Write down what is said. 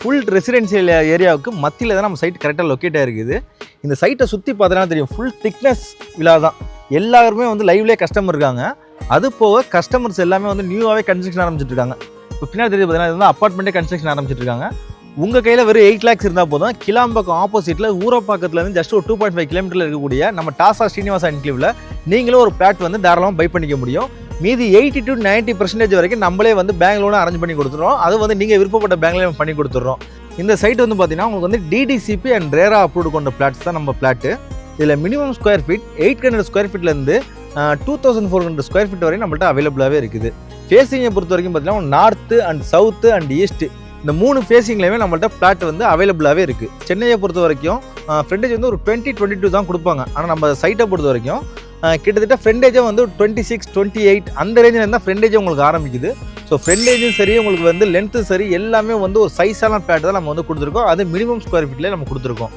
Full residential ஏரியாவுக்கு மத்தியில் தான் நம்ம சைட் கரெக்டாக லொக்கேட் ஆகிருக்குது. இந்த சைட்டை சுற்றி பார்த்தீங்கன்னா தெரியும், ஃபுல் திக்னஸ் விழா தான். எல்லாருமே வந்து லைவ்லேயே கஸ்டமர் இருக்காங்க. அது போக கஸ்டமர்ஸ் எல்லாமே வந்து நியூவாகவே கன்ஸ்ட்ரக்ஷன் ஆரம்பிச்சிட்டு இருக்காங்க. இப்போ பின்னாடி தெரியுது பார்த்தீங்கன்னா, இது வந்து அப்பார்ட்மெண்ட்டே கன்ஸ்ட்ரக்ஷன் ஆரம்பிச்சிட்டு இருக்காங்க. உங்கள் கையில் வெறும் 8 lakhs இருந்தால் போதும், கிளாம்பாக்கம் ஆப்போசிட்டில் ஊரப்பாக்கத்துலேருந்து ஜஸ்ட் ஒரு 2.5 kilometer இருக்கக்கூடிய நம்ம டாசா ஸ்ரீனிவாசா என்க்ளேவ்ல நீங்களும் ஒரு பிளாட் வந்து தாராளமாக பை பண்ணிக்க முடியும். மீதி 80 to 90% வரைக்கும் நம்மளே வந்து பேங்க் லோனை அரேஞ்ச் பண்ணி கொடுத்துறோம். அது வந்து நீங்கள் விருப்பப்பட்ட பேங்க்லேயே பண்ணி கொடுத்துட்றோம். இந்த சைட் வந்து பார்த்தீங்கன்னா உங்களுக்கு வந்து டிடிசிபி அண்ட் ரேரா அப்ரூவ்டு கொண்ட பிளாட்ஸ் தான் நம்ம பிளாட்டு. இதில் மினிமம் ஸ்கொயர் ஃபீட் 800 square feetலேருந்து 2400 square feet வரையும் நம்மள்ட்ட அவைலபிளாகவே இருக்குது. ஃபேஸிங்கை பொறுத்த வரைக்கும் பார்த்தீங்கன்னா north and south and east இந்த 3 ஃபேஸிங்லேயுமே நம்மள்ட்ட பிளாட் வந்து அவைலபிளாகவே இருக்குது. சென்னையை பொறுத்த வரைக்கும் ஃப்ரண்டேஜ் வந்து ஒரு 20-22 தான் கொடுப்பாங்க. ஆனால் நம்ம சைட்டை பொறுத்த வரைக்கும் கிட்டத்தட்ட ஃப்ரண்டேஜே வந்து 26-28 அந்த ரேஞ்சில் இருந்தால் ஃப்ரண்டேஜே உங்களுக்கு ஆரம்பிக்குது. ஸோ ஃப்ரண்டேஜும் சரி, உங்களுக்கு வந்து லென்த்தும் சரி, எல்லாமே வந்து ஒரு சைஸான பிளாட் தான் நம்ம வந்து கொடுத்துருக்கோம். அது மினிமம் ஸ்கொயர் ஃபீட்லேயே நம்ம கொடுத்துருக்கோம்.